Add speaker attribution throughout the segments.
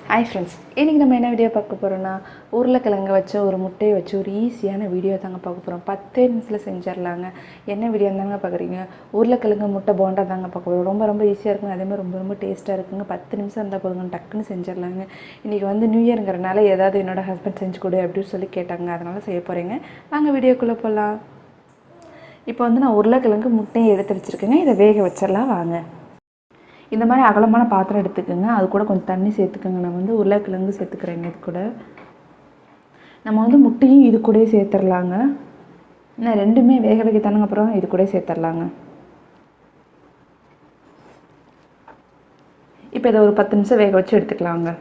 Speaker 1: Hi friends, இன்னைக்கு நம்ம என்ன வீடியோ பார்க்க போறோம்னா உருளைக்கிழங்கு வச்சு ஒரு முட்டையை வச்சு ஒரு ஈஸியான வீடியோ தாங்க பார்க்க போறோம். 10 நிமிஷத்துல செஞ்சிரலாங்க. என்ன வீடியோ தாங்க பார்க்குறீங்க? உருளைக்கிழங்கு முட்டை போண்டா தாங்க பார்க்க போறோம். ரொம்ப ஈஸியா இருக்குங்க. அதே மாதிரி ரொம்ப டேஸ்டா இருக்குங்க. 10 நிமிஷம் இருந்தா போதுங்க, டக்குன்னு செஞ்சிரலாங்க. இன்னைக்கு வந்து நியூ இயர்ங்கறனால ஏதாவது என்னோட ஹஸ்பண்ட் செஞ்சு கொடு அப்படினு சொல்லி கேட்டாங்க. அதனால செய்ய போறேங்க. வாங்க வீடியோக்குள்ள போலாம். இப்போ வந்து நான் உருளைக்கிழங்கு முட்டையை எடுத்து வச்சிருக்கேங்க. இதை வேக வச்சிரலாம் வாங்க. இந்த மாதிரி அகலமான பாத்திரம் எடுத்துக்கோங்க. அது கூட கொஞ்சம் தண்ணி சேர்த்துக்கோங்க. நான் வந்து உருளைக்கிழங்கு சேர்த்துக்கிறேங்க. இது கூட நம்ம வந்து முட்டையும் இது கூட சேர்த்துடலாங்க. நான் ரெண்டுமே வேக வைக்கத்தானுங்க, அப்புறம் இது கூட சேர்த்துடலாங்க. இப்போ இதை ஒரு 10 நிமிஷம் வேக வச்சு எடுத்துக்கலாங்க.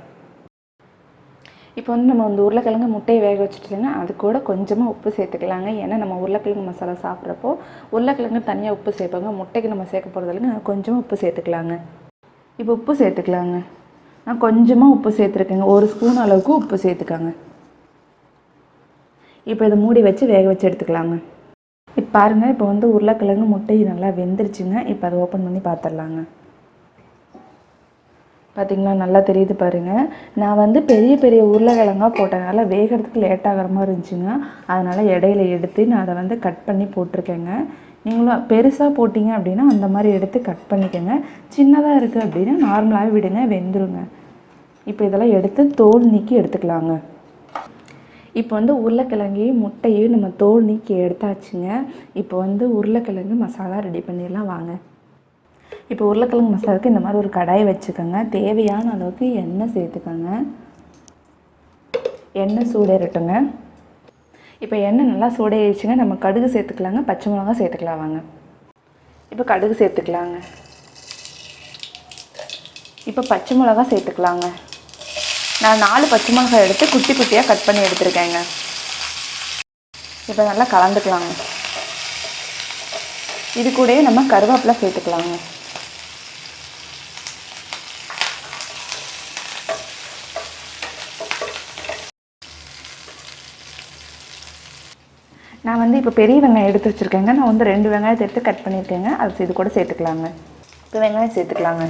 Speaker 1: இப்போ வந்து நம்ம வந்து உருளைக்கிழங்கு முட்டையை வேக வச்சுட்டுங்க, அது கூட கொஞ்சமாக உப்பு சேர்த்துக்கலாங்க. ஏன்னா நம்ம உருளைக்கிழங்கு மசாலா சாப்பிட்றப்போ உருளைக்கிழங்கு தனியாக உப்பு சேர்ப்பாங்க. முட்டைக்கு நம்ம சேர்க்க போகிறதில்லைங்க, கொஞ்சமாக உப்பு சேர்த்துக்கலாங்க. இப்போ உப்பு சேர்த்துக்கலாங்க. நான் கொஞ்சமாக உப்பு சேர்த்துருக்கேங்க. 1 ஸ்பூன் அளவுக்கு உப்பு சேர்த்துக்கோங்க. இப்போ இதை மூடி வச்சு வேக வச்சு எடுத்துக்கலாங்க. இப்போ பாருங்கள், இப்போ வந்து உருளைக்கிழங்கு முட்டை நல்லா வெந்துருச்சுங்க. இப்போ அதை ஓப்பன் பண்ணி பார்த்துடலாங்க. பார்த்திங்களா, நல்லா தெரியுது பாருங்கள். நான் வந்து பெரிய உருளைக்கிழங்காக போட்டனால வேகிறதுக்கு லேட் ஆகிற மாதிரி இருந்துச்சுங்க. அதனால் இடையில எடுத்து நான் அதை வந்து கட் பண்ணி போட்டிருக்கேங்க. நீங்களும் பெருசாக போட்டிங்க அப்படின்னா அந்த மாதிரி எடுத்து கட் பண்ணிக்கோங்க. சின்னதாக இருக்குது அப்படின்னா நார்மலாகவே விடுங்க, வெந்துருங்க. இப்போ இதெல்லாம் எடுத்து தோல் நீக்கி எடுத்துக்கலாங்க. இப்போ வந்து உருளைக்கிழங்கையும் முட்டையும் நம்ம தோல் நீக்கி எடுத்தாச்சுங்க. இப்போ வந்து உருளைக்கிழங்கு மசாலா ரெடி பண்ணிடலாம் வாங்க. இப்போ உருளைக்கிழங்கு மசாலாவுக்கு இந்த மாதிரி ஒரு கடாயை வச்சுக்கோங்க. தேவையான அளவுக்கு எண்ணெய் சேர்த்துக்கோங்க. எண்ணெய் சூடேறட்டுங்க. இப்போ எண்ணெய் நல்லா சூடாயிடுச்சுங்க. நம்ம கடுகு சேர்த்துக்கலாங்க, பச்சை மிளகா சேர்த்துக்கலாம் வாங்க. இப்போ கடுகு சேர்த்துக்கலாங்க. இப்போ பச்சை மிளகா சேர்த்துக்கலாங்க. நான் 4 பச்சை மிளகாய் எடுத்து குட்டி குட்டியாக கட் பண்ணி எடுத்துருக்கேங்க. இப்போ நல்லா கலந்துக்கலாங்க. இது கூடயே நம்ம கருவேப்பிலை சேர்த்துக்கலாங்க. நான் வந்து இப்போ பெரிய வெங்காயம் எடுத்து வச்சுருக்கேங்க. நான் வந்து 2 வெங்காயத்தை எடுத்து கட் பண்ணியிருக்கேங்க. அது இது கூட சேர்த்துக்கலாங்க. இப்போ வெங்காயம் சேர்த்துக்கலாங்க.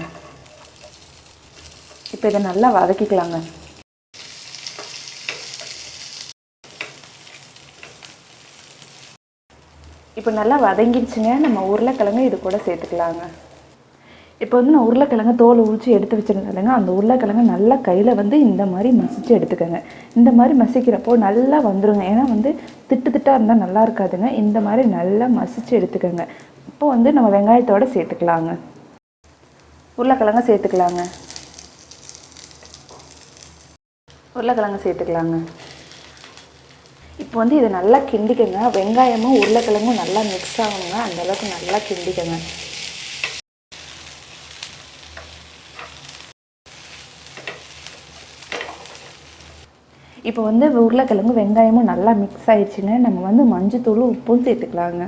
Speaker 1: இப்போ இதை நல்லா வதக்கிக்கலாங்க. இப்போ நல்லா வதங்கிடுச்சுங்க. நம்ம உருளைக்கிழங்கு இது கூட சேர்த்துக்கலாங்க. இப்போ வந்து நான் உருளைக்கிழங்கு தோல் உரித்து எடுத்து வச்சுருந்தேங்க. அந்த உருளைக்கிழங்கு நல்லா கையில் வந்து இந்த மாதிரி மசிச்சு எடுத்துக்கோங்க. இந்த மாதிரி மசிக்கிறப்போ நல்லா வந்துடுங்க. ஏன்னா வந்து திட்டாக இருந்தால் நல்லா இருக்காதுங்க. இந்த மாதிரி நல்லா மசிச்சு எடுத்துக்கோங்க. இப்போ வந்து நம்ம வெங்காயத்தோடு சேர்த்துக்கலாங்க. உருளைக்கிழங்கு சேர்த்துக்கலாங்க. உருளைக்கிழங்கு சேர்த்துக்கலாங்க. இப்போ வந்து இதை நல்லா கிண்டிக்கங்க. வெங்காயமும் உருளைக்கிழங்கும் நல்லா மிக்ஸ் ஆகணுங்க. அந்தளவுக்கு நல்லா கிண்டிக்கங்க. இப்போ வந்து உருளைக்கிழங்கு வெங்காயமும் நல்லா மிக்ஸ் ஆகிடுச்சுங்க. நம்ம வந்து மஞ்சத்தூளும் உப்பும் சேர்த்துக்கலாங்க.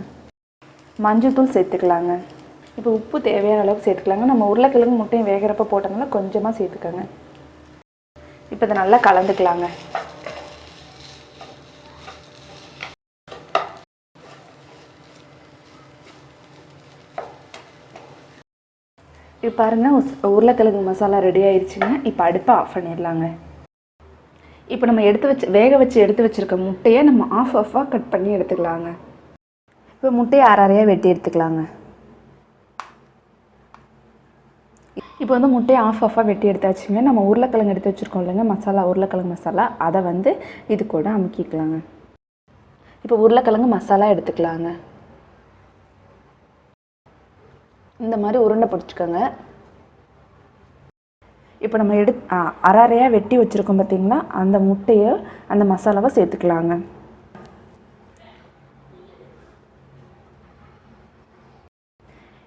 Speaker 1: மஞ்சத்தூள் சேர்த்துக்கலாங்க. இப்போ உப்பு தேவையான அளவுக்கு சேர்த்துக்கலாங்க. நம்ம உருளைக்கிழங்கு முட்டையும் வேகிறப்ப போட்டனால கொஞ்சமாக சேர்த்துக்கோங்க. இப்போ இதை நல்லா கலந்துக்கலாங்க. இப்போ பாருங்கள், உருளைக்கிழங்கு மசாலா ரெடி ஆயிடுச்சுங்க. இப்போ அடுப்பை ஆஃப் பண்ணிடலாங்க. இப்போ நம்ம வேக வச்சு எடுத்து வச்சுருக்க முட்டையை நம்ம ஆஃபாக கட் பண்ணி எடுத்துக்கலாங்க. இப்போ முட்டையை அரையாக வெட்டி எடுத்துக்கலாங்க. இப்போ வந்து முட்டையை ஆஃபாக வெட்டி எடுத்தாச்சுங்க. நம்ம உருளைக்கிழங்கு எடுத்து வச்சுருக்கோம் இல்லைங்க மசாலா, உருளைக்கிழங்கு மசாலா, அதை வந்து இது கூட அமுக்கிக்கலாங்க. இப்போ உருளைக்கிழங்கு மசாலா எடுத்துக்கலாங்க. இந்த மாதிரி உருண்டை பிடிச்சிக்கோங்க. இப்போ நம்ம அரையாக வெட்டி வச்சுருக்கோம் பார்த்திங்களா, அந்த முட்டையை அந்த மசாலாவை சேர்த்துக்கலாங்க.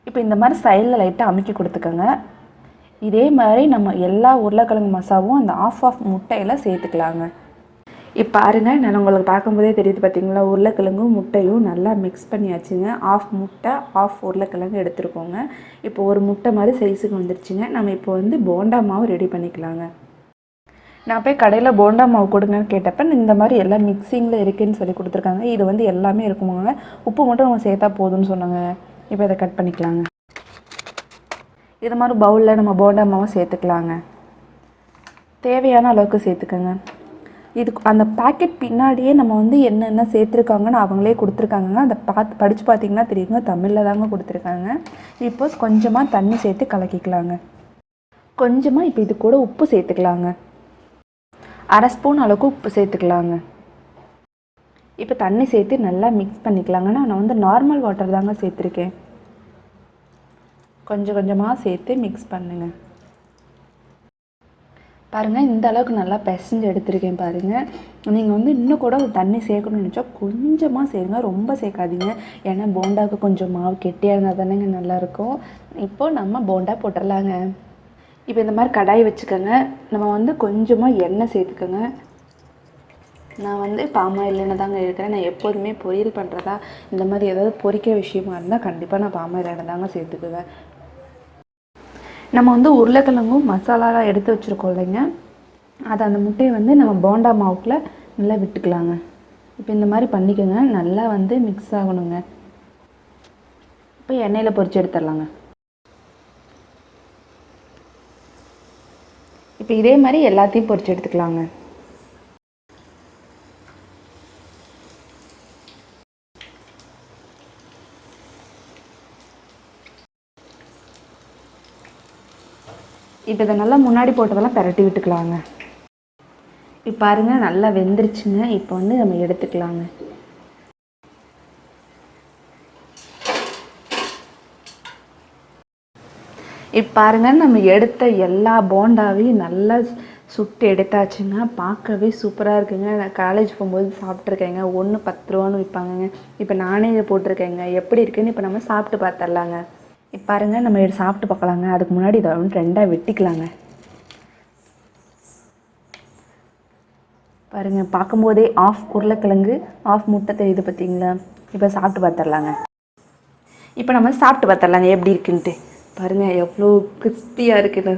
Speaker 1: இப்போ இந்த மாதிரி சைடில் லைட்டாக அமுக்கி கொடுத்துக்கோங்க. இதே மாதிரி நம்ம எல்லா உருளைக்கிழங்கு மசாவும் அந்த ஆஃப் முட்டையில் சேர்த்துக்கலாங்க. இப்போ பாருங்கள், நான் உங்களுக்கு பார்க்கும்போதே தெரியுது பார்த்திங்களா, உருளைக்கிழங்கும் முட்டையும் நல்லா மிக்ஸ் பண்ணியாச்சுங்க. ஆஃப் முட்டை ஆஃப் உருளைக்கிழங்கு எடுத்துருக்கோங்க. இப்போ ஒரு முட்டை மாதிரி சைஸுக்கு வந்துருச்சுங்க. நம்ம இப்போ வந்து போண்டா மாவு ரெடி பண்ணிக்கலாங்க. நான் போய் கடையில் போண்டா மாவு கொடுங்கன்னு கேட்டப்ப இந்த மாதிரி எல்லாம் மிக்சிங்கில் இருக்குதுன்னு சொல்லி கொடுத்துருக்காங்க. இது வந்து எல்லாமே இருக்குமாங்க. உப்பு மட்டும் நம்ம சேர்த்தா போதும்னு சொன்னாங்க. இப்போ இதை கட் பண்ணிக்கலாங்க. இது மாதிரி பவுலில் நம்ம போண்டா மாவை சேர்த்துக்கலாங்க. தேவையான அளவுக்கு சேர்த்துக்கோங்க. இதுக்கு அந்த பேக்கெட் பின்னாடியே நம்ம வந்து என்னென்ன சேர்த்துருக்காங்கன்னு அவங்களே கொடுத்துருக்காங்க. அந்த படித்து பார்த்திங்கன்னா தெரியுங்க, தமிழில் தாங்க கொடுத்துருக்காங்க. இப்போ கொஞ்சமாக தண்ணி சேர்த்து கலக்கிக்கலாங்க. கொஞ்சமாக இப்போ இது கூட உப்பு சேர்த்துக்கலாங்க. 1/2 ஸ்பூன் அளவுக்கு உப்பு சேர்த்துக்கலாங்க. இப்போ தண்ணி சேர்த்து நல்லா மிக்ஸ் பண்ணிக்கலாங்கன்னா நான் வந்து நார்மல் வாட்டர் தாங்க சேர்த்துருக்கேன். கொஞ்சம் கொஞ்சமாக சேர்த்து மிக்ஸ் பண்ணுங்கள். பாருங்கள், இந்த அளவுக்கு நல்லா பிசைஞ்சு எடுத்துருக்கேன் பாருங்கள். நீங்கள் வந்து இன்னும் கூட தண்ணி சேர்க்கணும்னு நினச்சா கொஞ்சமாக சேருங்க, ரொம்ப சேர்க்காதீங்க. ஏன்னா போண்டாவுக்கு கொஞ்சம் மாவு கெட்டியாக இருந்தால் தானேங்க நல்லாயிருக்கும். இப்போது நம்ம போண்டா போட்டுடலாங்க. இப்போ இந்த மாதிரி கடாய் வச்சுக்கோங்க. நம்ம வந்து கொஞ்சமாக எண்ணெய் சேர்த்துக்கோங்க. நான் வந்து பாமாயில் எண்ணெய் தாங்க இருக்கிறேன். நான் எப்போதுமே பொரியல் பண்ணுறதா இந்த மாதிரி ஏதாவது பொரிக்கிற விஷயமா இருந்தால் கண்டிப்பாக நான் பாமாயில் எண்ணெய் தாங்க சேர்த்துக்குவேன். நம்ம வந்து உருளைக்கிழங்கும் மசாலாலாம் எடுத்து வச்சுருக்கோம் இல்லைங்க, அதை அந்த முட்டையை வந்து நம்ம போண்டா மாவுக்குள்ளே நல்லா விட்டுக்கலாங்க. இப்போ இந்த மாதிரி பண்ணிக்கோங்க. நல்லா வந்து மிக்ஸ் ஆகணுங்க. இப்போ எண்ணெயில் பொரிச்சு எடுத்துடலாங்க. இப்போ இதே மாதிரி எல்லாத்தையும் பொரிச்சு எடுத்துக்கலாங்க. இப்போ இதை நல்லா முன்னாடி போட்டதெல்லாம் பரட்டி விட்டுக்கலாங்க. இப்போ பாருங்கள், நல்லா வெந்துருச்சுங்க. இப்போ வந்து நம்ம எடுத்துக்கலாங்க. இப்போ பாருங்கள், நம்ம எடுத்த எல்லா போண்டாவையும் நல்லா சுட்டு எடுத்தாச்சுங்க. பார்க்கவே சூப்பராக இருக்குங்க. நான் காலேஜ் போகும்போது சாப்பிட்ருக்கேங்க. 1 10 ரூபான்னு விற்பாங்கங்க. இப்போ நானே இதை போட்டிருக்கேங்க. எப்படி இருக்குன்னு இப்போ நம்ம சாப்பிட்டு பார்த்துடலாங்க. இப்போ பாருங்கள், நம்ம இதை சாப்பிட்டு பார்க்கலாங்க. அதுக்கு முன்னாடி இதை வந்து 2ஆக வெட்டிக்கலாங்க. பாருங்கள், பார்க்கும்போதே ஆஃப் உருளைக்கிழங்கு ஆஃப் முட்டை தெரியுது பார்த்தீங்களா? இப்போ சாப்பிட்டு பார்த்துடலாங்க. இப்போ நம்ம சாப்பிட்டு பார்த்துடலாங்க எப்படி இருக்குன்ட்டு. பாருங்கள், எவ்வளோ கிறிஸ்பியாக இருக்குன்னு.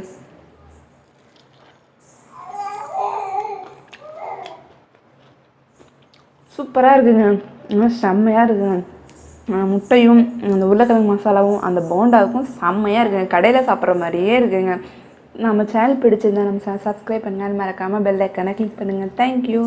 Speaker 1: சூப்பராக இருக்குங்க. இன்னும் செம்மையாக இருக்குங்க. முட்டையும் அந்த உருளைக்கிழங்கு மசாலாவும் அந்த போண்டாவுக்கும் செம்மையாக இருக்குங்க. கடையில் சாப்பிட்ற மாதிரியே இருக்குங்க. நம்ம சேனல் பிடிச்சிருந்தா நம்ம சப்ஸ்கிரைப் பண்ணுங்கள். மறக்காமல் பெல் ஐக்கானை கிளிக் பண்ணுங்கள். தேங்க்யூ.